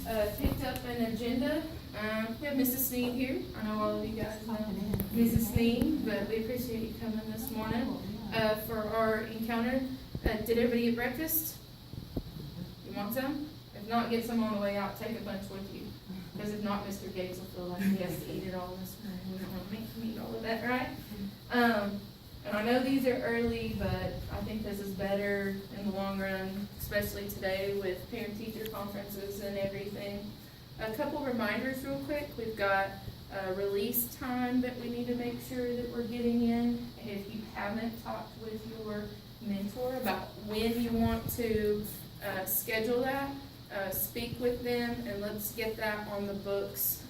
picked up an agenda. We have Mrs. Sneed here. I know all of you guys know Mrs. Sneed, but we appreciate you coming this morning for our encounter. Did everybody eat breakfast? You want some? If not, get some on the way out. Take a bunch with you. Because if not, Mr. Gates will feel like he has to eat it all this morning. We don't want to make him eat all of that, right? And I know these are early, but I think this is better in the long run, especially today with parent-teacher conferences and everything. A couple reminders real quick. We've got a release time that we need to make sure that we're getting in. If you haven't talked with your mentor about when you want to schedule that, speak with them and let's get that on the books.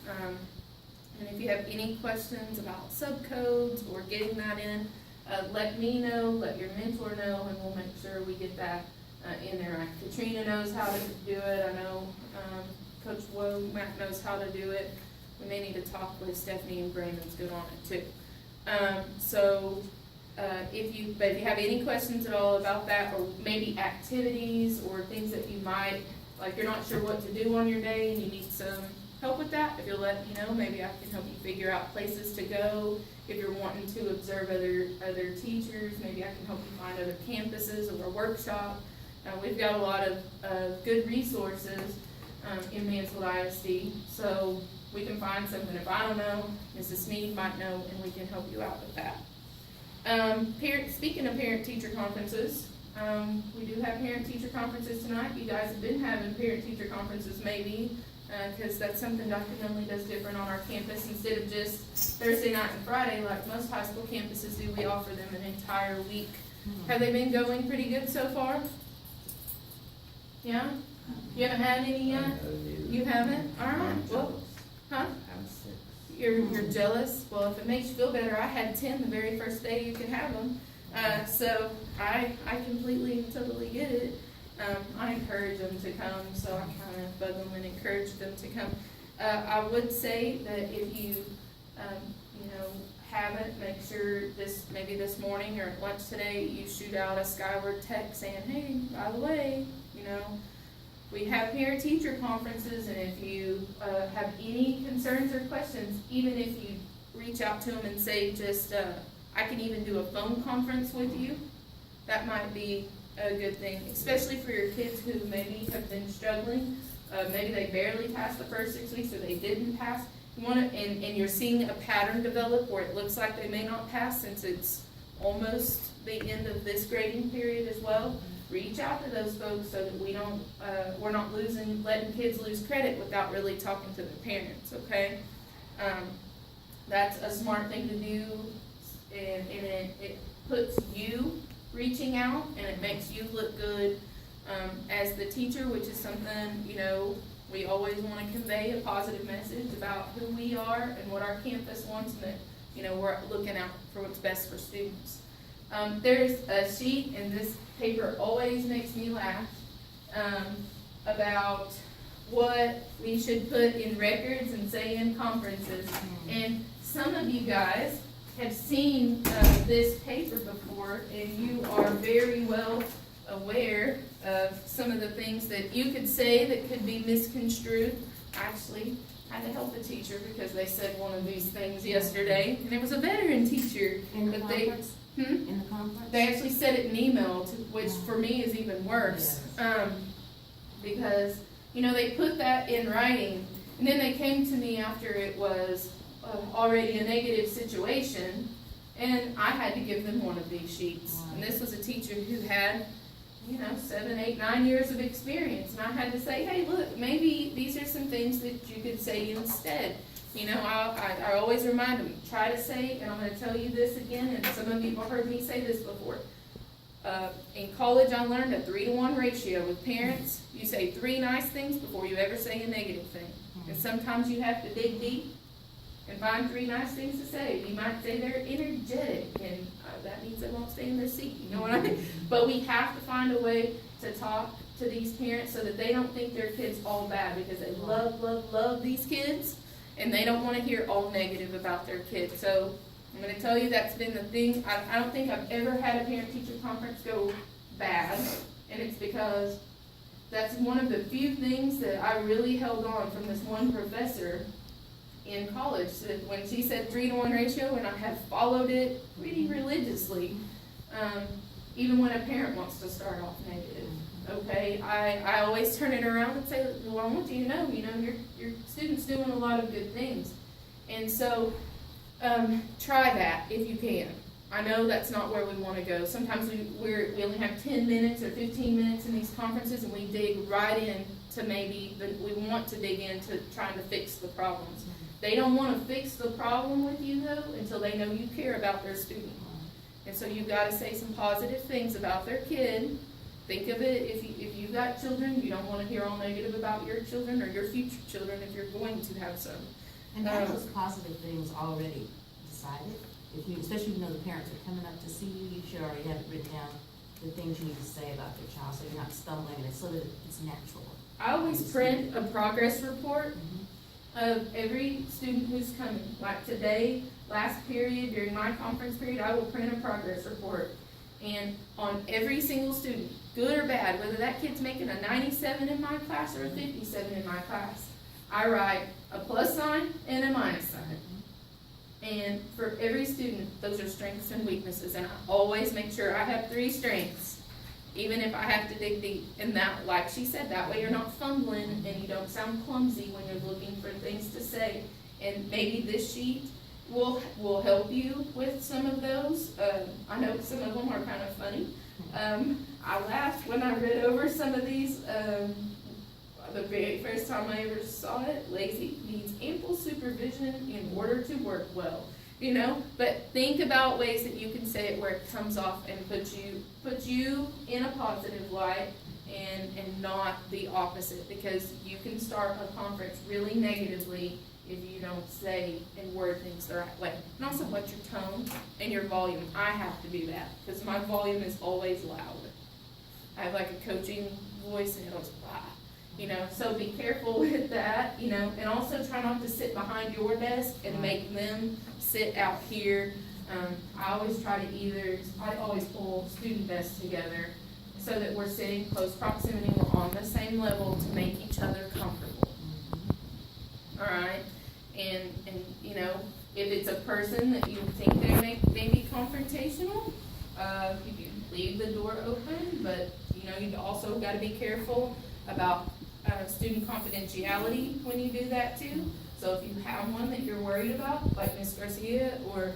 And if you have any questions about subcodes or getting that in, let me know, let your mentor know, and we'll make sure we get that in there. Katrina knows how to do it. I know Coach Womack knows how to do it. We may need to talk with Stephanie, and Brandon's good on it too. If you have any questions at all about that, or maybe activities or things that you might, like you're not sure what to do on your day and you need some help with that, if you'll let me know, maybe I can help you figure out places to go. If you're wanting to observe other teachers, maybe I can help you find other campuses or a workshop. We've got a lot of good resources in Mansfield ISD, so we can find something. If I don't know, Mrs. Sneed might know, and we can help you out with that. Speaking of parent-teacher conferences, we do have parent-teacher conferences tonight. You guys have been having parent-teacher conferences maybe, because that's something Dr. Nunley does different on our campus. Instead of just Thursday night and Friday like most high school campuses do, we offer them an entire week. Have they been going pretty good so far? Yeah? You haven't had any yet? You haven't? All right. Well, huh? You're jealous? Well, if it makes you feel better, I had 10 the very first day you could have them. So I completely and totally get it. I encourage them to come, so I kind of bug them and encourage them to come. I would say that if you, haven't, make sure maybe this morning or at lunch today, you shoot out a skyward text saying, hey, by the way, we have parent-teacher conferences, and if you have any concerns or questions, even if you reach out to them and say I can even do a phone conference with you, that might be a good thing, especially for your kids who maybe have been struggling. Maybe they barely passed the first 6 weeks or they didn't pass. And you're seeing a pattern develop where it looks like they may not pass since it's almost the end of this grading period as well. Reach out to those folks so that we're not letting kids lose credit without really talking to the parents, okay? That's a smart thing to do, and it puts you reaching out, and it makes you look good as the teacher, which is something, we always want to convey a positive message about who we are and what our campus wants, and that, we're looking out for what's best for students. There's a sheet, and this paper always makes me laugh, about what we should put in records and say in conferences. And some of you guys have seen this paper before, and you are very well aware of some of the things that you could say that could be misconstrued. Actually, I had to help a teacher because they said one of these things yesterday, and it was a veteran teacher. In the conference? In the conference? They actually said it in email, which for me is even worse. Yes. Because, they put that in writing, and then they came to me after it was already a negative situation, and I had to give them one of these sheets. And this was a teacher who had, 7, 8, 9 years of experience, and I had to say, hey, look, maybe these are some things that you could say instead. I always remind them, try to say, and I'm going to tell you this again, and some of you have heard me say this before. In college, I learned a 3-to-1 ratio with parents. You say 3 nice things before you ever say a negative thing. And sometimes you have to dig deep and find 3 nice things to say. You might say they're energetic, and that means they won't stay in their seat. You know what I mean? But we have to find a way to talk to these parents so that they don't think their kid's all bad, because they love, love, love these kids, and they don't want to hear all negative about their kids. So I'm going to tell you that's been the thing. I don't think I've ever had a parent-teacher conference go bad, and it's because that's one of the few things that I really held on from this one professor in college, that when she said 3-to-1 ratio, and I have followed it pretty religiously, even when a parent wants to start off negative. Okay, I always turn it around and say, well, I want you to know, your student's doing a lot of good things. And so, try that if you can. I know that's not where we want to go. Sometimes we only have 10 minutes or 15 minutes in these conferences, and we dig right in to we want to dig into trying to fix the problems. They don't want to fix the problem with you, though, until they know you care about their student. And so you've got to say some positive things about their kid. Think of it, if you've got children, you don't want to hear all negative about your children or your future children if you're going to have some. And have those positive things already decided? Especially if you know the parents are coming up to see you, you should already have it written down, the things you need to say about their child, so you're not stumbling in it, so that it's natural. I always print a progress report of every student who's coming. Like today, last period, during my conference period, I will print a progress report. And on every single student, good or bad, whether that kid's making a 97 in my class or a 57 in my class, I write a plus sign and a minus sign. And for every student, those are strengths and weaknesses, and I always make sure I have 3 strengths, even if I have to dig deep. And that, like she said, that way you're not fumbling and you don't sound clumsy when you're looking for things to say. And maybe this sheet will help you with some of those. I know some of them are kind of funny. I laughed when I read over some of these. The very first time I ever saw it, lazy needs ample supervision in order to work well. But think about ways that you can say it where it comes off and put you in a positive light and not the opposite, because you can start a conference really negatively if you don't say and word things the right way. And also watch your tone and your volume. I have to do that because my volume is always loud. I have like a coaching voice and it goes blah. So be careful with that, and also try not to sit behind your desk and make them sit out here. I always pull student desks together so that we're sitting close proximity, we're on the same level to make each other comfortable. All right, and if it's a person that you think they may be confrontational, you can leave the door open, but you've also got to be careful about student confidentiality when you do that too. So if you have one that you're worried about, like Miss Garcia, or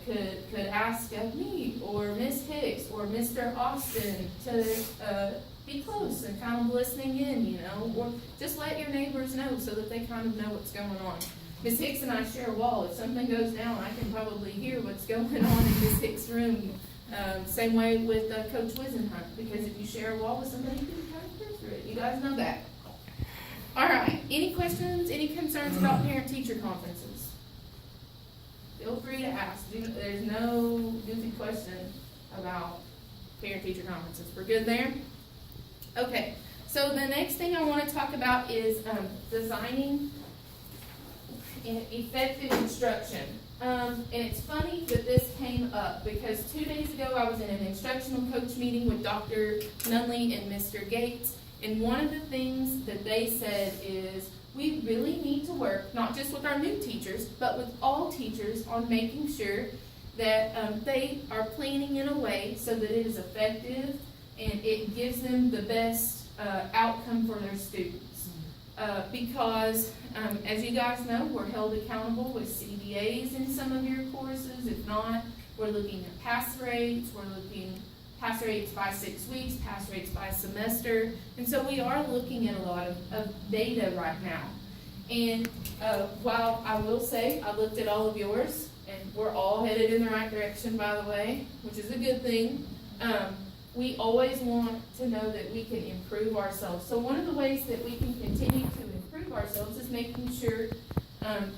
could ask me or Miss Hicks or Mr. Austin to be close and kind of listening in, or just let your neighbors know so that they kind of know what's going on. Miss Hicks and I share a wall. If something goes down, I can probably hear what's going on in Miss Hicks' room. Same way with Coach Wisenhunt, because if you share a wall with somebody, you can kind of hear through it. You guys know that. All right. Any questions, any concerns about parent-teacher conferences? Feel free to ask. There's no goofy question about parent-teacher conferences. We're good there? Okay. So the next thing I want to talk about is designing effective instruction. And it's funny that this came up because 2 days ago I was in an instructional coach meeting with Dr. Nunley and Mr. Gates, and one of the things that they said is we really need to work, not just with our new teachers, but with all teachers on making sure that they are planning in a way so that it is effective and it gives them the best outcome for their students. Because, as you guys know, we're held accountable with CBAs in some of your courses. If not, we're looking at pass rates. We're looking pass rates by 6 weeks, pass rates by semester. And so we are looking at a lot of data right now. And while I will say I looked at all of yours, and we're all headed in the right direction, by the way, which is a good thing, we always want to know that we can improve ourselves. So one of the ways that we can continue to improve ourselves is making sure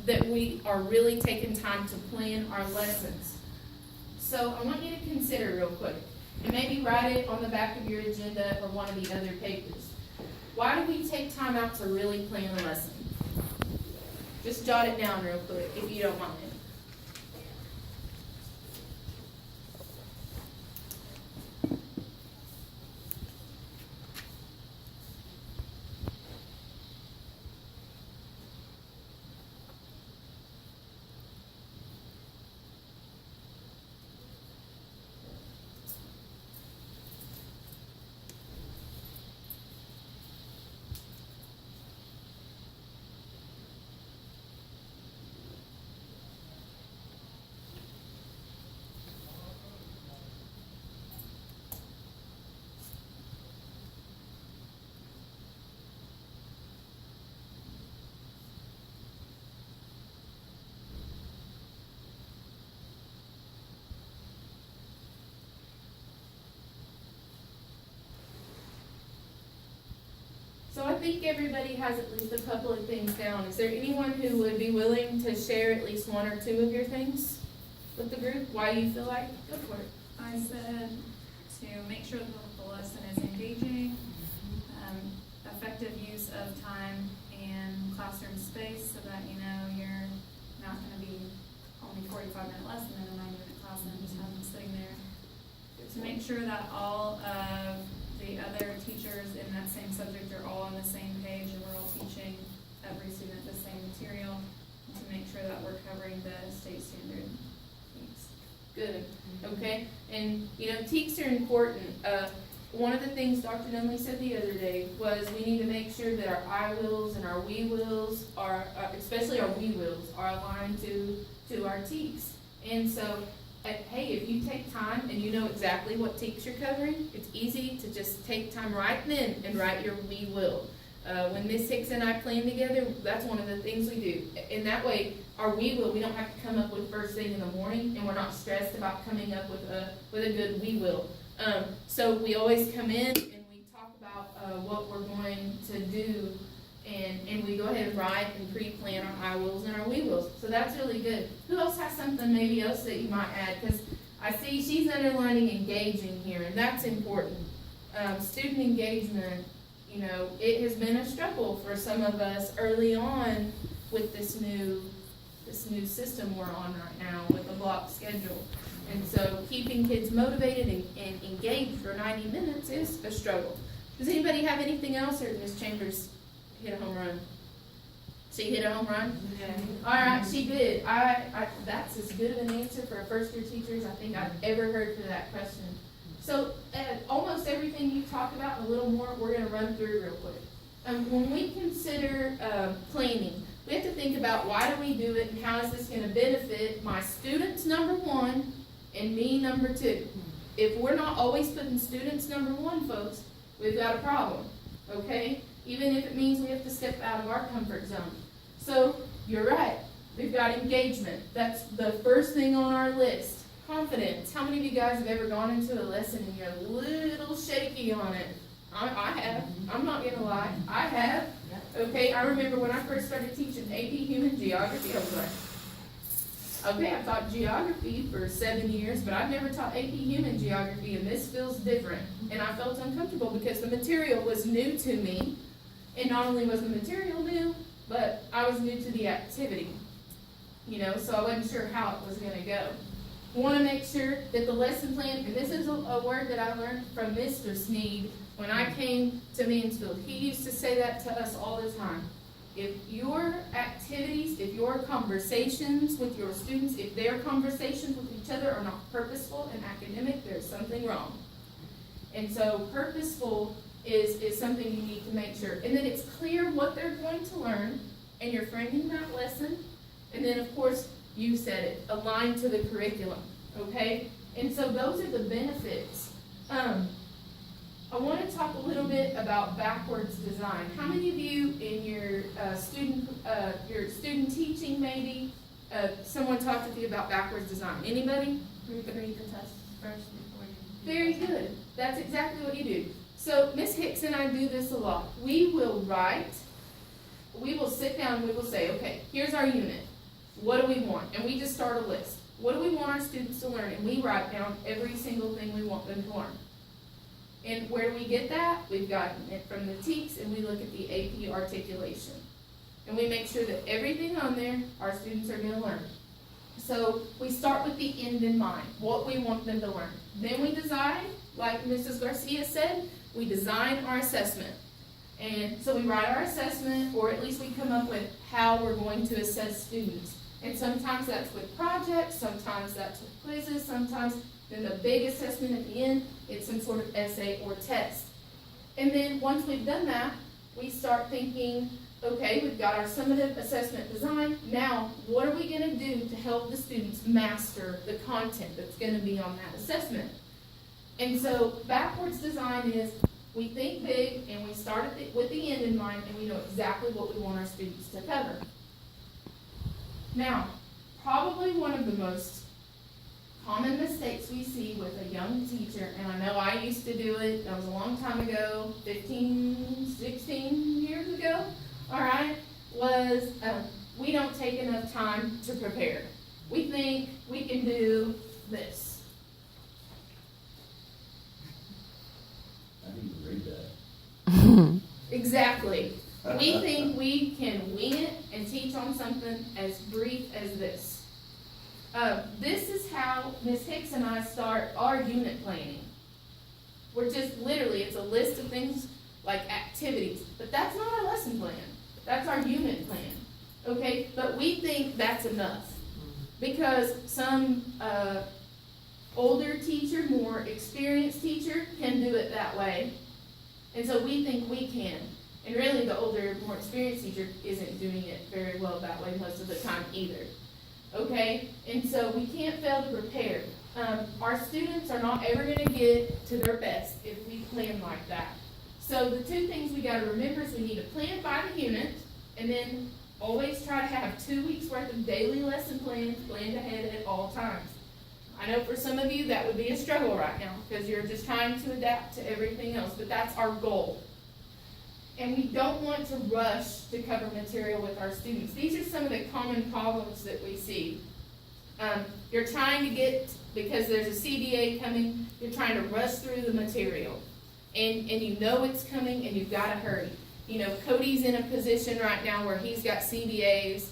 that we are really taking time to plan our lessons. So I want you to consider real quick, and maybe write it on the back of your agenda or one of the other papers. Why do we take time out to really plan a lesson? Just jot it down real quick if you don't mind. think everybody has at least a couple of things down. Is there anyone who would be willing to share at least one or two of your things with the group? Why you feel like? Go for it. I said to make sure that the lesson is engaging, effective use of time and classroom space so that you know you're not going to be only 45-minute lesson in a 90-minute class and just have them sitting there. To make sure that all of the other teachers in that same subject are all on the same page and we're all teaching every student the same material, and to make sure that we're covering the state standard needs. Good. Okay. And TEKS are important. One of the things Dr. Nunley said the other day was we need to make sure that our I wills and our we wills are, especially our we wills, are aligned to our TEKS. And so, hey, if you take time and you know exactly what TEKS you're covering, it's easy to just take time right then and write your we will. When Miss Hicks and I plan together, that's one of the things we do. In that way, our we will, we don't have to come up with first thing in the morning, and we're not stressed about coming up with a good we will. So we always come in and we talk about what we're going to do, and we go ahead and write and pre-plan our I wills and our we wills. So that's really good. Who else has something maybe else that you might add? Because I see she's underlining engaging here, and that's important. Student engagement, it has been a struggle for some of us early on with this new system we're on right now with the block schedule. And so keeping kids motivated and engaged for 90 minutes is a struggle. Does anybody have anything else, or Ms. Chambers hit a home run? She hit a home run? Yeah. All right, she did. That's as good of an answer for a first-year teacher as I think I've ever heard for that question. So almost everything you talked about and a little more, we're going to run through real quick. When we consider planning, we have to think about why do we do it and how is this going to benefit my students, number one, and me, number two. If we're not always putting students number one, folks, we've got a problem, okay? Even if it means we have to step out of our comfort zone. So, you're right. We've got engagement. That's the first thing on our list. Confidence. How many of you guys have ever gone into a lesson and you're a little shaky on it? I have. I'm not going to lie. I have. Okay, I remember when I first started teaching AP Human Geography, I was like, okay, I've taught geography for 7 years, but I've never taught AP Human Geography, and this feels different. And I felt uncomfortable because the material was new to me, and not only was the material new, but I was new to the activity, so I wasn't sure how it was going to go. I want to make sure that the lesson plan, and this is a word that I learned from Mr. Sneed when I came to Mansfield. He used to say that to us all the time. If your activities, if your conversations with your students, if their conversations with each other are not purposeful and academic, there's something wrong. And so purposeful is something you need to make sure. And then it's clear what they're going to learn, and you're framing that lesson. And then, of course, you said it, aligned to the curriculum, okay? And so those are the benefits. I want to talk a little bit about backwards design. How many of you in your student teaching maybe, someone talked with you about backwards design? Anybody? Read the test first before you. Very good. That's exactly what you do. So Ms. Hicks and I do this a lot. We will sit down and we will say, okay, here's our unit. What do we want? And we just start a list. What do we want our students to learn? And we write down every single thing we want them to learn. And where do we get that? We've gotten it from the TEKS, and we look at the AP articulation. And we make sure that everything on there, our students are going to learn. So we start with the end in mind, what we want them to learn. Then we design, like Mrs. Garcia said, we design our assessment. And so we write our assessment, or at least we come up with how we're going to assess students. And sometimes that's with projects, sometimes that's with quizzes, sometimes then the big assessment at the end, it's some sort of essay or test. And then once we've done that, we start thinking, okay, we've got our summative assessment design. Now, what are we going to do to help the students master the content that's going to be on that assessment? And so backwards design is we think big and we start with the end in mind, and we know exactly what we want our students to cover. Now, probably one of the most common mistakes we see with a young teacher, and I know I used to do it, that was a long time ago, 15, 16 years ago, all right, was we don't take enough time to prepare. We think we can do this. I need to read that. Exactly. We think we can wing it and teach on something as brief as this. This is how Ms. Hicks and I start our unit planning. We're just literally, it's a list of things like activities, but that's not our lesson plan. That's our unit plan, okay? But we think that's enough because some older teacher, more experienced teacher can do it that way. And so we think we can. And really the older, more experienced teacher isn't doing it very well that way most of the time either. Okay? And so we can't fail to prepare. Our students are not ever going to get to their best if we plan like that. So the two things we got to remember is we need to plan by the unit, and then always try to have 2 weeks worth of daily lesson plans planned ahead at all times. I know for some of you that would be a struggle right now because you're just trying to adapt to everything else, but that's our goal. And we don't want to rush to cover material with our students. These are some of the common problems that we see. You're trying to get, because there's a CDA coming, you're trying to rush through the material. And you know it's coming and you've got to hurry. You know, Cody's in a position right now where he's got CDAs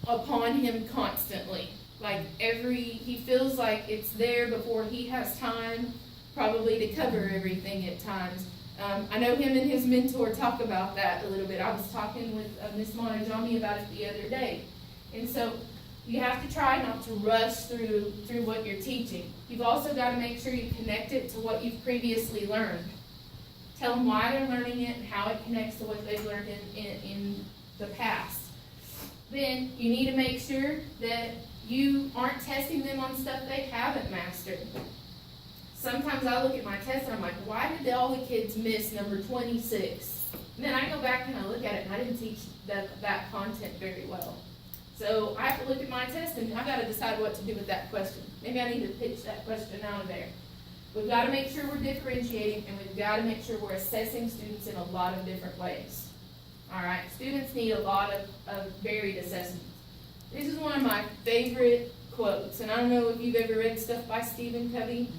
upon him constantly. Like he feels like it's there before he has time probably to cover everything at times. I know him and his mentor talk about that a little bit. I was talking with Ms. Montajami about it the other day. And so you have to try not to rush through what you're teaching. You've also got to make sure you connect it to what you've previously learned. Tell them why they're learning it and how it connects to what they've learned in the past. Then you need to make sure that you aren't testing them on stuff they haven't mastered. Sometimes I look at my test and I'm like, why did all the kids miss number 26? And then I go back and I look at it and I didn't teach that content very well. So I have to look at my test and I've got to decide what to do with that question. Maybe I need to pitch that question out of there. We've got to make sure we're differentiating, and we've got to make sure we're assessing students in a lot of different ways. All right, students need a lot of varied assessments. This is one of my favorite quotes, and I don't know if you've ever read stuff by Stephen Covey,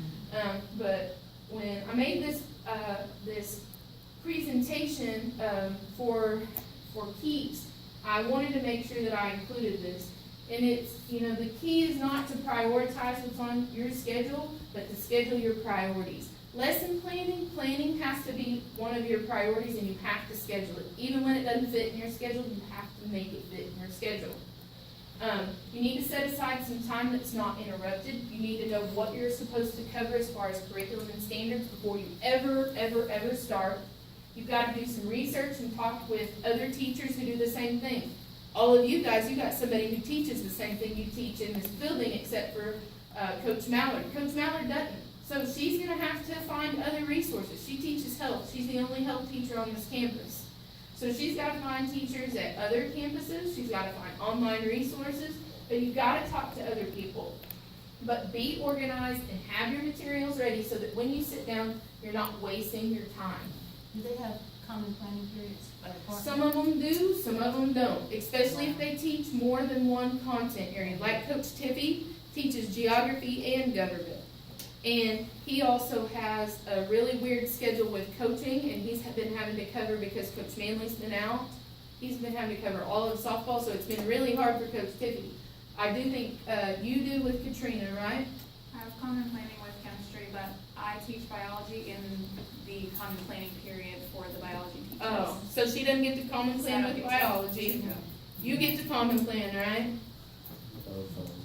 but when I made this presentation for Keeps, I wanted to make sure that I included this. And it's, the key is not to prioritize what's on your schedule, but to schedule your priorities. Lesson planning has to be one of your priorities, and you have to schedule it. Even when it doesn't fit in your schedule, you have to make it fit in your schedule. You need to set aside some time that's not interrupted. You need to know what you're supposed to cover as far as curriculum and standards before you ever start. You've got to do some research and talk with other teachers who do the same thing. All of you guys, you got somebody who teaches the same thing you teach in this building, except for Coach Mallard. Coach Mallard doesn't. So she's going to have to find other resources. She teaches health. She's the only health teacher on this campus. So she's got to find teachers at other campuses. She's got to find online resources. But you've got to talk to other people. But be organized and have your materials ready so that when you sit down, you're not wasting your time. Do they have common planning periods? Some of them do, some of them don't, especially if they teach more than one content area. Like Coach Tiffy teaches geography and government. And he also has a really weird schedule with coaching, and he's been having to cover, because Coach Manley's been out, he's been having to cover all of softball, so it's been really hard for Coach Tiffy. I do think you do with Katrina, right? I have common planning with chemistry, but I teach biology in the common planning period for the biology teachers. Oh, so she doesn't get to common plan with biology. You get to common plan, right?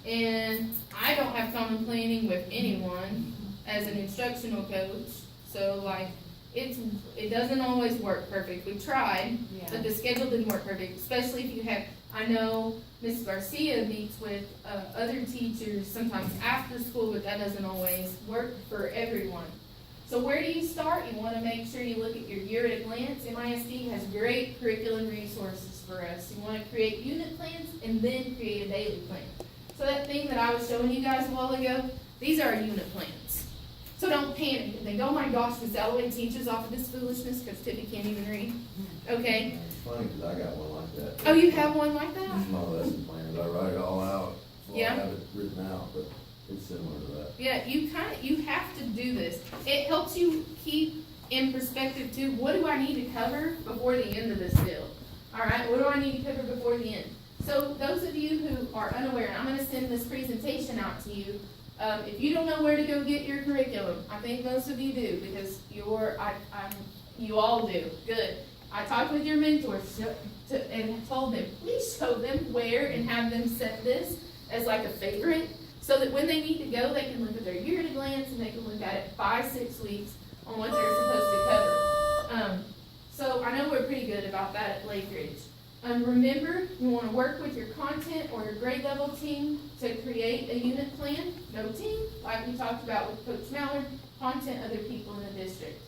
And I don't have common planning with anyone as an instructional coach. So it doesn't always work perfect. We tried, but the schedule didn't work perfect, especially if you have, I know Ms. Garcia meets with other teachers sometimes after school, but that doesn't always work for everyone. So where do you start? You want to make sure you look at your year at a glance. MISD has great curriculum resources for us. You want to create unit plans and then create a daily plan. So that thing that I was showing you guys a while ago, These are our unit plans. So don't panic and think, oh my gosh, Miss Alloway teaches off of this foolishness because Tiffany can't even read. Okay? It's funny, cause I got one like that. Oh, you have one like that? It's my lesson plans, I write it all out, so I Yeah. have it written out, but it's similar to that. Yeah, you have to do this. It helps you keep in perspective too, what do I need to cover before the end of this deal? Alright, what do I need to cover before the end? So those of you who are unaware, and I'm gonna send this presentation out to you. If you don't know where to go get your curriculum, I think most of you do, because you all do, good. I talked with your mentors and told them, please show them where and have them set this as like a favorite, so that when they need to go, they can look at their year at a glance and they can look at it 5-6 weeks on what they're supposed to cover. So I know we're pretty good about that at Lake Ridge. Remember, you wanna work with your content or your grade level team to create a unit plan. No team, like we talked about with Coach Mallard, content other people in the district.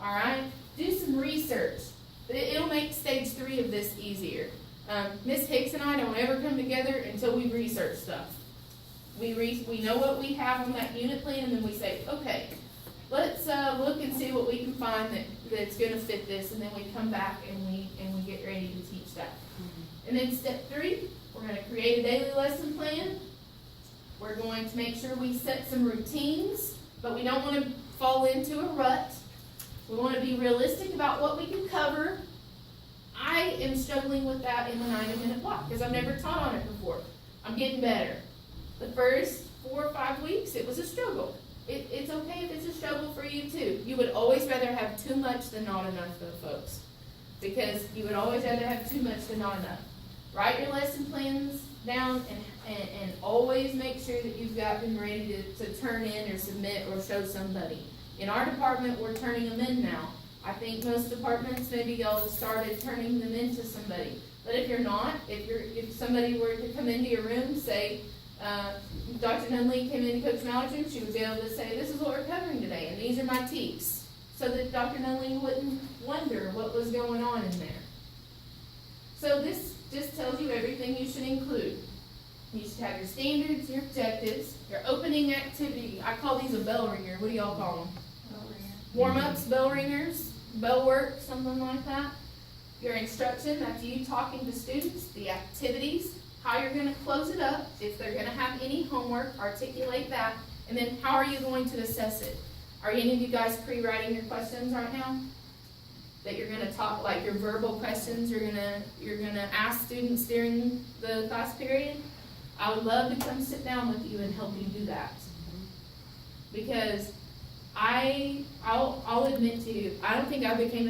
Alright, do some research. It'll make stage 3 of this easier. Miss Hicks and I don't ever come together until we research stuff. We know what we have on that unit plan, and then we say, okay, let's look and see what we can find that's gonna fit this, and then we come back and we get ready to teach that. And then step 3, we're gonna create a daily lesson plan. We're going to make sure we set some routines, but we don't wanna fall into a rut. We wanna be realistic about what we can cover. I am struggling with that in the 90-minute block, because I've never taught on it before. I'm getting better. The first 4 or 5 weeks, it was a struggle. It's okay if it's a struggle for you too. You would always rather have too much than not enough though, folks. Because you would always rather have too much than not enough. Write your lesson plans down and always make sure that you've got them ready to turn in or submit or show somebody. In our department, we're turning them in now. I think most departments, maybe y'all have started turning them into somebody. But if you're not, if somebody were to come into your room, say, Dr. Nunley came into Coach Mallard's room, she would be able to say, this is what we're covering today, and these are my teaks. So that Dr. Nunley wouldn't wonder what was going on in there. So this just tells you everything you should include. You should have your standards, your objectives, your opening activity. I call these a bell ringer. What do y'all call them? Warm-ups, bell ringers, bell work, something like that. Your instruction, that's you talking to students, the activities, how you're gonna close it up, if they're gonna have any homework, articulate that, and then how are you going to assess it? Are any of you guys pre-writing your questions right now? That you're gonna talk, like your verbal questions you're gonna ask students during the class period? I would love to come sit down with you and help you do that. Because I'll admit to you, I don't think I became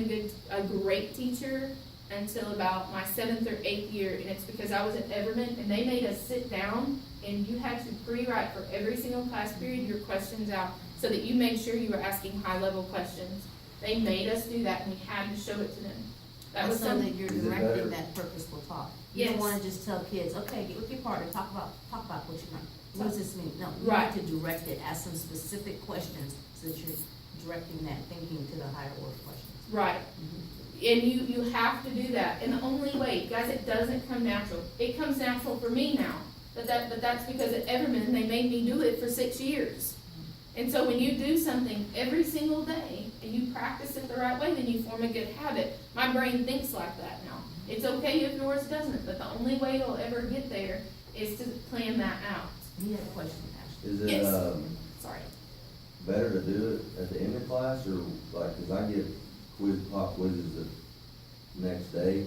a great teacher until about my 7th or 8th year, and it's because I was at Everman, and they made us sit down, and you had to pre-write for every single class period your questions out, so that you made sure you were asking high-level questions. They made us do that, and we had to show it to them. That was so something. that you're Is it directing better? that purposeful talk. You Yes. don't wanna just tell kids, okay, get with your partner, talk about what you learned. What does this mean? No, you Right. need to direct it, ask some specific questions, so that you're directing that thinking to the higher order questions. Right. Mhm. And you have to do that. And the only way, guys, it doesn't come natural. It comes natural for me now. But that's because at Everman, they made me do it for 6 years. And so when you do something every single day and you practice it the right way, then you form a good habit. My brain thinks like that now. It's okay if yours doesn't, but the only way you'll ever get there is to plan that out. You had a question, Ashley. Is it, Yes. Sorry. better to do it at the end of class, or like, cause I get pop quizzes the next day,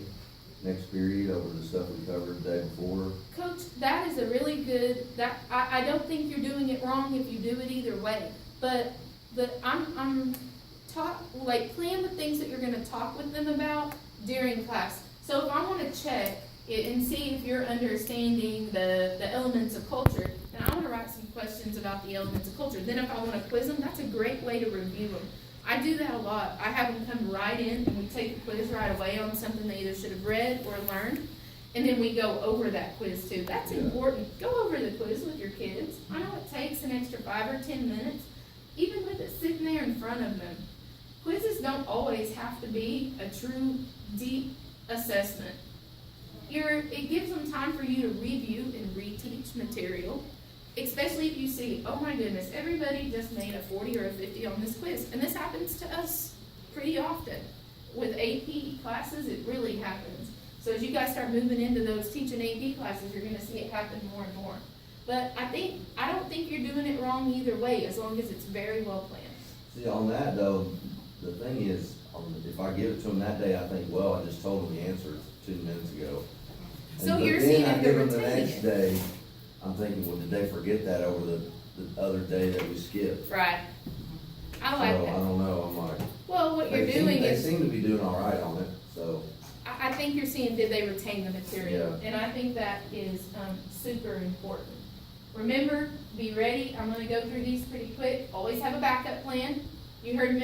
next period over the stuff we covered the day before? Coach, that is a really good, I don't think you're doing it wrong if you do it either way. But I'm taught, like, plan the things that you're gonna talk with them about during class. So if I wanna check it and see if you're understanding the elements of culture, then I wanna write some questions about the elements of culture. Then if I wanna quiz them, that's a great way to review them. I do that a lot. I have them come right in and we take a quiz right away on something they either should have read or learned. And then we go over that quiz too. That's Yeah. important. Go over the quiz with your kids. I know it takes an extra 5 or 10 minutes, even with it sitting there in front of them. Quizzes don't always have to be a true, deep assessment. It gives them time for you to review and reteach material. especially if you see, oh my goodness, everybody just made a 40 or a 50 on this quiz, and this happens to us pretty often. With AP classes, it really happens. So as you guys start moving into those teaching AP classes, you're gonna see it happen more and more. But I don't think you're doing it wrong either way, as long as it's very well planned. See, on that though, the thing is, if I give it to them that day, I think, well, I just told them the answer 2 minutes ago. So But you're then seeing I if give they're them the retaining next it. day, I'm thinking, well, did they forget that over the other day that we skipped? Right. I So, like I that. don't know, I'm like, Well, what you're doing they is, seem to be doing all right on it, so, I think you're seeing, did they retain the material? Yeah. And I think that is, super important. Remember, be ready, I'm gonna go through these pretty quick, always have a backup plan. You heard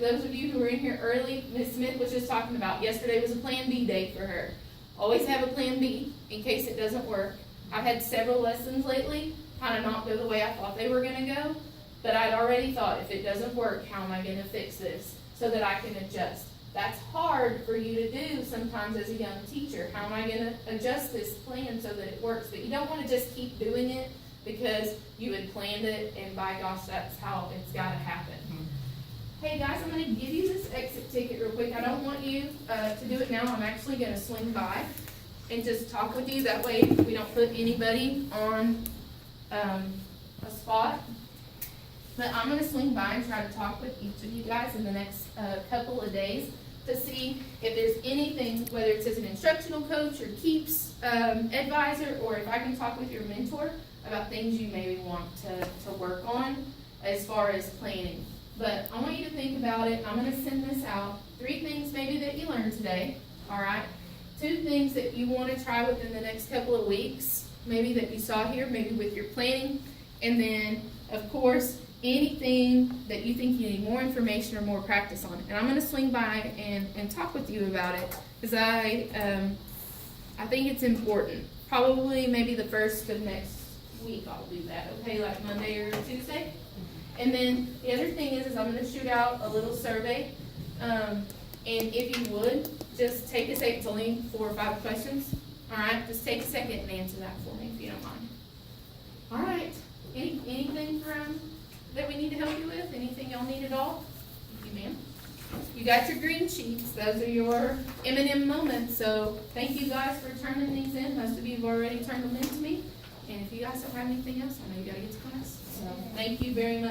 those of you who were in here early, Ms. Smith was just talking about, yesterday was a Plan B day for her. Always have a Plan B in case it doesn't work. I've had several lessons lately, kinda not go the way I thought they were gonna go, but I'd already thought, if it doesn't work, how am I gonna fix this, so that I can adjust? That's hard for you to do sometimes as a young teacher. How am I gonna adjust this plan so that it works? But you don't wanna just keep doing it because you had planned it and by gosh, that's how it's gotta happen. Hey guys, I'm gonna give you this exit ticket real quick. I don't want you, to do it now. I'm actually gonna swing by and just talk with you. That way we don't put anybody on, a spot. But I'm gonna swing by and try to talk with each of you guys in the next, couple of days to see if there's anything, whether it's as an instructional coach or KEEPS, advisor, or if I can talk with your mentor about things you maybe want to work on as far as planning. But I want you to think about it. I'm gonna send this out. 3 things maybe that you learned today, all right? 2 things that you wanna try within the next couple of weeks, maybe that you saw here, maybe with your planning. And then, of course, anything that you think you need more information or more practice on. And I'm gonna swing by and talk with you about it, because I think it's important. Probably maybe the first of next week I'll do that, okay, like Monday or Tuesday? And then the other thing is I'm gonna shoot out a little survey, and if you would, just take a second, it's only 4 or 5 questions, all right? Just take a second and answer that for me if you don't mind. All right, anything that we need to help you with? Anything y'all need at all? Thank you, ma'am. You got your green sheets, those are your M&M moments, so thank you guys for turning these in. Most of you have already turned them in to me, and if you guys don't have anything else, I know you gotta get to class, so thank you very much.